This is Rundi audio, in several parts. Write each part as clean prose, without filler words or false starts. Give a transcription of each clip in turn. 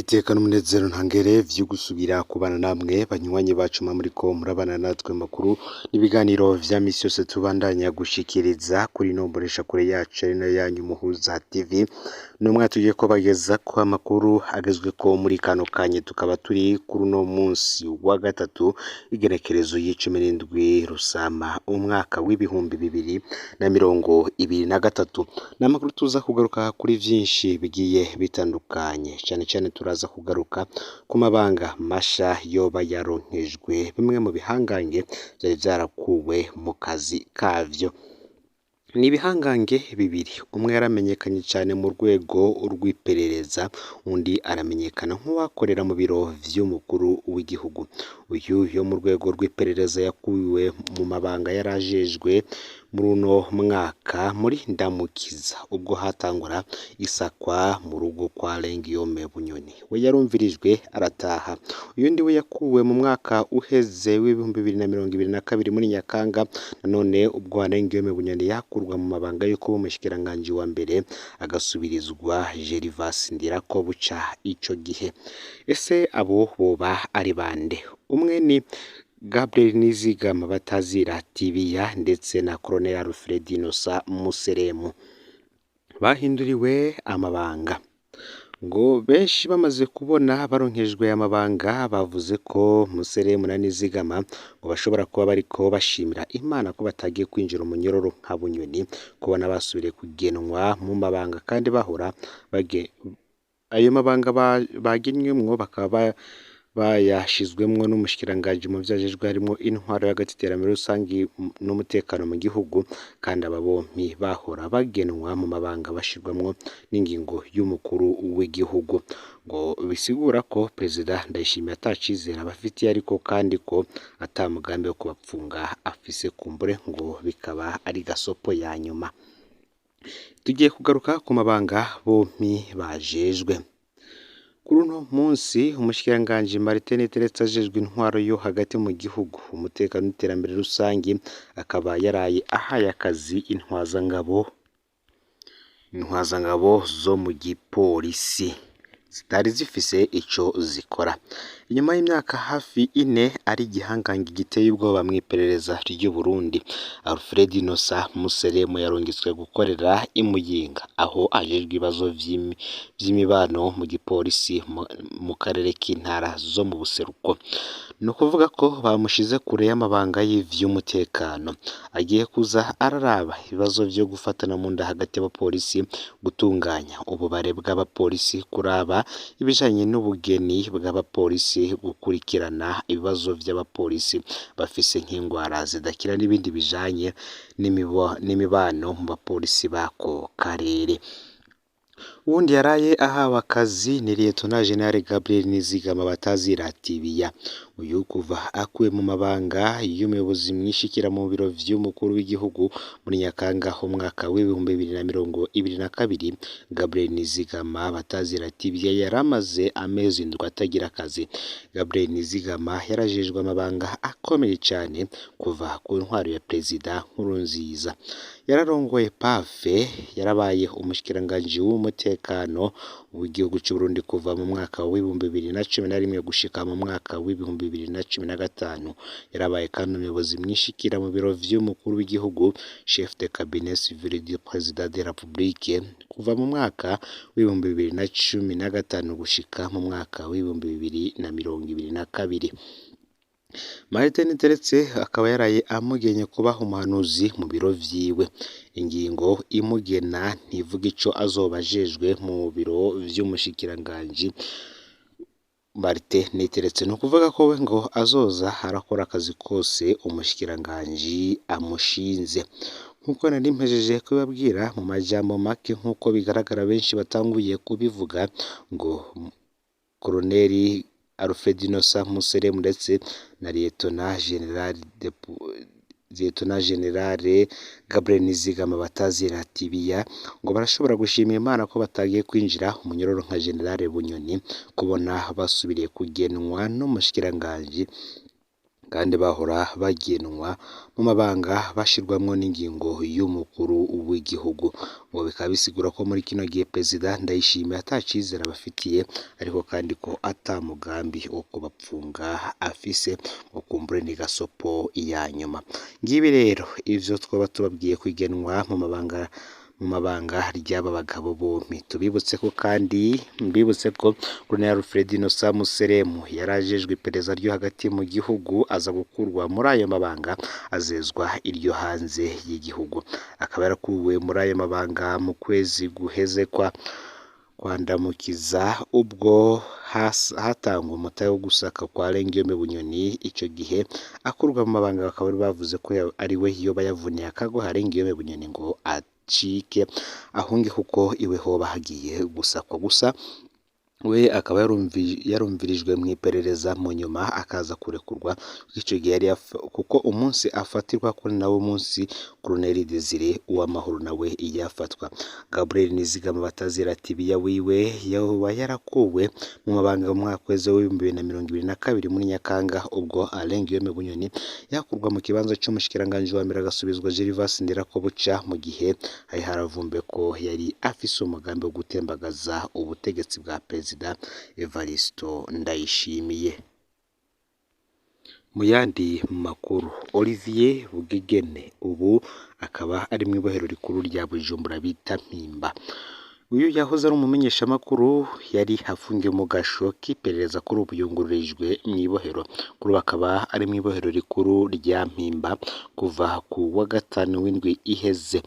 iteka n'umunezero ntangere vyo gusubira kubana namwe banywanyi bacu muriko murabana natwe makuru n'ibiganiro vya misi yose tubandanya gushikiriza kuri nomboresha kure yacu ari nayo yanyu Muhuza TV. Numwe tugiye ko bageza ko amakuru agezweko muri kano kanye, tukaba turi kuri uno munsi wa gatatu igerekerezo y'17 Rusama umwaka w'ibihumbi 2023. N'amakuru tuza kugaruka kuri vyinshi bigiye bitandukanye, cyane cyane turaza kugaruka ku mabanga masha yoba yaronkejwe bimwe mu bihangange byari byarakuwe mu kazi kavyo. Ni ibihangange bibiri, umwe yaramenyekanye cyane mu rwego rw'iperereza, undi aramenyekana nk'uwakorera mu biro vy'umukuru w'igihugu. Uyu yo mu rwego rw'iperereza yakuwe mu mabanga yarajejwe muri uno mwaka muri Ndamukiza, ubwo hatangura isakwa mu rugo kwa Lengiyome Bunyoni. We yarumvirijwe arataha. Uyundi we yakuwe mu mwaka uheze w'ibihumbi 2022 muri Nyakanga, nanone ubwo Lengiyome Bunyoni yakurwa mu mabanga yo kuba umushikiranganje wa mbere agasubirizwa Gervas Ndirakobuca ico gihe. Ese abo boba ari bande? Umwe ni Gabriel Nizigama batazira Tibiya ndetse na Colonel Alfred Innocent Museremu bahinduriwe amabanga. Ngo benshi bamaze kubona baronkejwe amabanga bavuze ko Museremu na Nizigama ngo bashobora kuba bariko bashimira Imana ko batagiye kwinjira umunyororo nka Bunyoni, kubona basubire kugenwa mu mabanga kandi bahora ayo mabanga bagenywemwo bakaba bayashizwemwo n'umushikiranganje mu vyajejwe harimo intwaro y'agati iterambere rusangi n'umutekano mu gihugu, kandi aba bompi bahora bagenwa mu mabanga bashirwamwo n'ingingo y'umukuru w'igihugu. Ngo bisigura ko Perezida Ndayishimiye atacizera abafitiye, ariko kandi ko atamugambi wo kubapfunga afise kumbure, ngo bikaba ari gasopo ya nyuma. Tugiye kugaruka ku mabanga bompi bajejwe. Kuri uno munsi umushikiranganje Martin Teretse ajejwe intwaro yo hagati mu gihugu, umutekano n'iterambere rusangi, akaba yaraye ahaye akazi intwazangabo zo mu gipolisi zitari zifise ico zikora. Inyuma y'imyaka hafi 4 ari gihangange giteye ubwoba mw'iperereza ry'u Burundi, Alfred Innocent Museremu yarongitswe gukorera imuyinga, aho ajejwe ibibazo vy'imibano mu gipolisi mu karere k'intara zo mu buseruko. No kuvuga ko bamushize kure y'amabanga y'ivy'umutekano, agiye kuza araraba ibibazo vyo gufatana mu nda hagati y'abapolisi, gutunganya ububare bw'abapolisi, kuraba ibijanye n'ubugeni bw'abapolisi, gukurikirana ibibazo vy'abapolisi bafise nk'ingwara zidakira n'ibindi bijanye n'imibano mu bapolisi bako karere. Uwundi yaraye ahawe akazi ni Lieutenant General Gabriel Nizigama batazira Tibiya. Uyu kuva akuwe mu mabanga y'umuyobozi mwishikira mu biro vy'umukuru w'igihugu muri Nyakanga umwaka w'ibihumbi 2022, Gabriel Nizigama batazira Tibiya yaramaze amezi ndwi atagira akazi. Gabriel Nizigama yarajejwe amabanga akomeye cyane kuva ku ntwaro ya Perezida Nkurunziza. Yararongoye PAFE, yarabaye umushikiranganje w'umutekano w'igihugu cy'u Burundi kuva mu mwaka w'ibihumbi 2011 gushika mu mwaka w'ibihumbi 2015. Yarabaye kandi umuyobozi mwishikira mu biro vy'umukuru w'igihugu, chef de cabinet civil du président de la République kuva mu mwaka w'ibihumbi 2015 gushika mu mwaka w'ibihumbi 2022. Martin Teretse akaba yaraye amugenye kuba umuhanuzi mu biro vyiwe. Ingingo imugena ntivuga ico azoba ajejwe mu biro vy'umushikiranganje Martin Teretse. No kuvuga ko we ngo azoza arakora akazi kose umushikiranganje amushinze. Nkuko nari mpejeje kubabwira mu majambo make, nkuko bigaragara benshi batanguye kubivuga, ngo Colonel Alfred Innocent Museremu ndetse na Lieutenant General Gabriel Nizigama batazira Tibiya ngo barashobora gushimira Imana ko batagiye kwinjira umunyororo nka General Bunyoni, kubona basubiriye kugenwa n'umushikiranganje kandi bahora bagenwa mu mabanga bashirwamwo n'ingingo y'umukuru w'igihugu. Ngo bikaba bisigura ko muri kino gihe Perezida Ndayishimiye atacizera abafitiye, ariko kandi ko ata mugambi wo kubapfunga afise, ngo kumbure ni gasopo ya nyuma. Ngibi rero ivyo twoba tubabwiye kwigenwa mu mabanga ry'aba bagabo bompi. Tubibutse ko kandi mbibutse ko Colonel Alfred Innocent Museremu yarajejwe iperereza ryo hagati mu gihugu aza gukurwa muri ayo mabanga azezwa iryo hanze y'igihugu. Akaba yarakuwe muri ayo mabanga mu kwezi guheze kwandamukiza ubwo hatangwa umutahe wo gusaka kwa Lengiyome Bunyoni. Ico gihe akurwa mu mabanga bakaba bavuze ko ari we yoba yavuniye akago Lengiyome Bunyoni ngo acike ahunge kuko iwe hoba hagiye gusakwa. Gusa we akaba yarumvirijwe mu iperereza, mu nyuma akaza kurekurwa. Ico gihe yari kuko umunsi afatirwa kuri nawo munsi Colonel Desire Uwamahoro nawe yafatwa. Gabriel Nizigama Batazira Tibiya wiwe yoba yarakuwe mu mabanga mu mwaka w'2022 muri Nyakanga, ubwo Lengiyome Bunyoni yakurwa mu kibanza c'umushikiranganje wa mbere agasubizwa Gervas Ndirakobuca, mu gihe hari haravumbe ko yari afise umugambi wo gutembagaza ubutegetsi bwa Perezida Evaristo Ndayishimiye. Mu yandi makuru, Olivier Bugegene ubu akaba ari mu ibohero rikuru rya Bujumbura bita Mpimba. Uyu yahoze ari umumenyeshamakuru yari afungiwe mu gasho k'iperereza kuri ubu yungururijwe mu ibohero. Kuri akaba ari mu ibohero rikuru rya Mpimba kuva ku wa gatanu w'indwi iheze.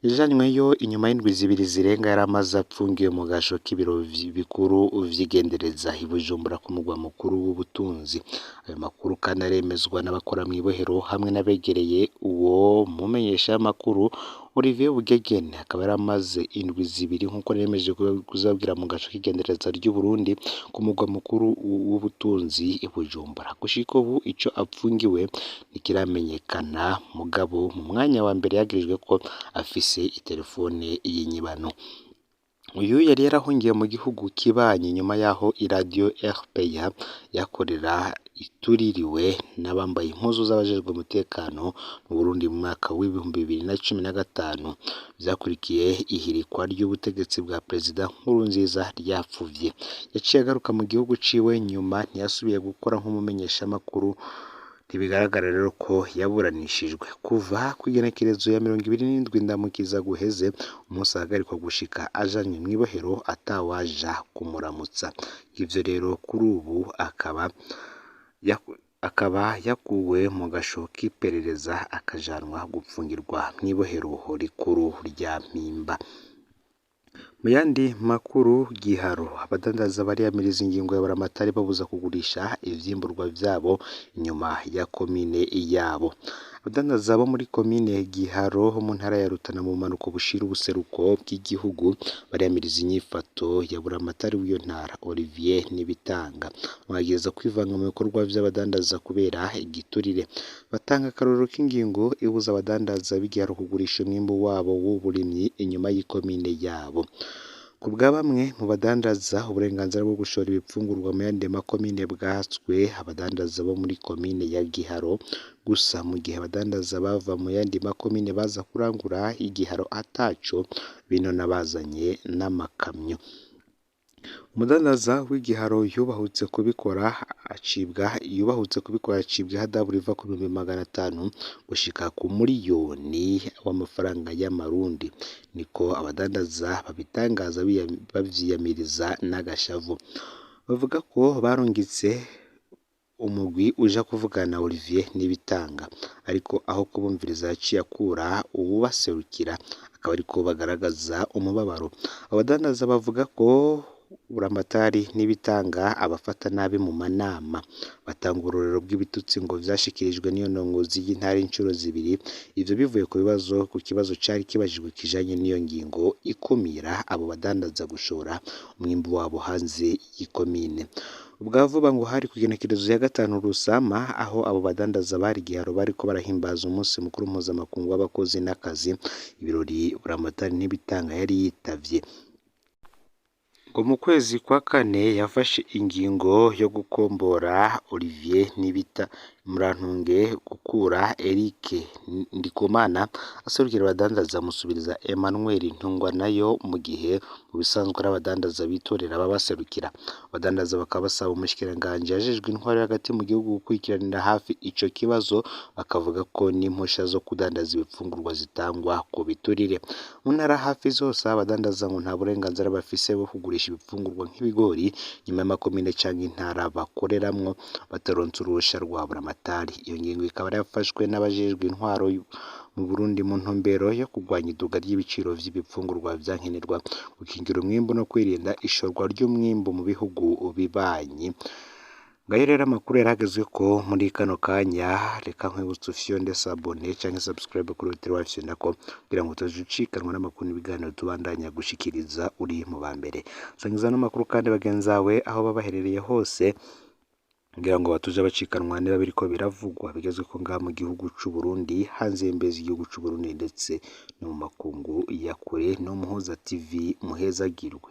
Yajanyweyo inyuma y'indwi zibiri zirenga yari amaze apfungiwe mu gasho k'ibiro bikuru vy'igendereza i Bujumbura ku mugwa mukuru w'ubutunzi. Ayo makuru kandi aremezwa n'abakora mu ibohero hamwe n'abegereye uwo mumenyeshamakuru Olivier Bugegene. Akaba yari amaze indwi zibiri nk'uko nemeje kuzabwira mu gasho k'igendereza ry'u Burundi ku mugwa mukuru w'ubutunzi i Bujumbura. Gushika ubu ico apfungiwe ntikiramenyekana, mugabo mu mwanya wa mbere yagirijwe ko afise itelefone y'inyibano. Uyu yari yarahungiye mu gihugu kibanyi nyuma yaho iradio RPA yakorera ituririwe n'abambaye impuzu z'abajejwe umutekano mu Burundi mu mwaka w'2015. Vyakurikiye ihirikwa ry'ubutegetsi bwa Perezida Nkurunziza ryapfuvye. Yaciye agaruka mu gihugu ciwe, nyuma ntiyasubiye gukora nk'umumenyeshamakuru. Ntibigaragara rero ko yaburanishijwe kuva ku igenekerezo ya 27 Ndamukiza guheze, umunsi ahagarikwa gushika ajanywe mu ibohero atawaja kumuramutsa. Ivyo rero kuri ubu akaba yakuwe mu gasho k'iperereza akajanwa gupfungirwa mu ibohero rikuru rya Mpimba. Mu yandi makuru, Giharo abadandaza bariyamiriza ingingo ya Buramatari babuza kugurisha ivyimburwa vyabo inyuma ya komine yabo. Abadandaza bo muri komine Giharo mu ntara ya Rutana mu manuko bushira ubuseruko bw'igihugu bariyamiriza inyifato ya Buramatari w'iyo ntara Olivier Nibitanga, bageza kwivanga mu bikorwa vy'abadandaza kubera igiturire. Batanga akarorero k'ingingo ibuza abadandaza b'Igiharo kugurisha umwimbu wabo w'uburimyi inyuma y'ikomine yabo. Ku bwa bamwe mu badandaza, uburenganzira bwo gushora ibipfungurwa mu yandi makomine bwatswe abadandaza bo muri komine ya Giharo gusa, mu gihe abadandaza bava mu yandi makomine baza kurangura Igiharo ataco bino nabazanye n'amakamyo. Umudandaza w'Igiharo yubahutse kubikora acibwa ihadabu riva ku 500 gushika ku miliyoni w'amafaranga y'amarundi. Niko abadandaza babitangaza bavyiyamiriza n'agashavu. Bavuga ko barungitse umugwi uja kuvugana Olivier Nibitanga, ariko aho kubumviriza yaciye akura uwubaserukira, akaba ariko bagaragaza umubabaro. Abadandaza bavuga ko Buramatari Nibitanga abafata nabi mu manama. Batanga urorero bw'ibitutsi ngo vyashikirijwe n'iyo ndongozi y'intara incuro zibiri. Ivyo bivuye ku kibazo cari kibajijwe kijanye n'iyo ngingo ikumira abo badandaza gushora umwimbu wabo hanze y'ikomine. Ubwavuba ngo hari kugenekerezo ya 5 Rusama, aho abo badandaza bari Giharo bariko barahimbaza umunsi mukuru mpuzamakungu w'abakozi n'akazi. Ibirori Buramatari Nibitanga yari yitavye. Ngo mu kwezi kwa kane yafashe ingingo yo gukombora Olivier Murantunge gukura Eric Ndikumana aserukira abadandaza musubiriza Emmanuel Ntungwa nayo mu gihe mu bisanzwe ari abadandaza bitorera ababaserukira. Abadandaza bakaba basaba umushikiranganje yajejwe intwaro hagati mu gihugu gukurikiranira hafi ico kibazo, bakavuga ko n'impusha zo kudandaza ibifungurwa zitangwa ku biturire. Mu ntara hafi zose abadandaza ngo nta burenganzira bafise bwo kugurisha ibifungurwa nk'ibigori nyuma y'amakomine canke intara bakoreramwo bataronse uruhusha rwa buramatari. Iyo ngingo ikaba yafashwe n'abajejwe intwaro mu Burundi mu ntumbero yo kurwanya iduga ry'ibiciro vy'ibifungurwa vyankenerwa, gukingira umwimbu no kwirinda ishorwa ry'umwimbu mu bihugu bibanyi. Ngayo rero amakuru yaragezwe ko muri kano kanya, reka nkwibutsa ufyonde sabone canke subscribe kuri Hotel Wacu nako kugira ngo utazucikanwa n'amakuru n'ibiganiro tubandanya gushikiriza uri mu bambere. Sangiza n'amakuru kandi bagenzawe aho babaherereye hose kugira ngo batuje bacikanwa niba biriko biravugwa bigezwe ko ngaha mu gihugu c'u Burundi, hanze y'imbizi y'igihugu c'u Burundi ndetse no mu makungu ya kure. No Muhuza TV muhezagirwe.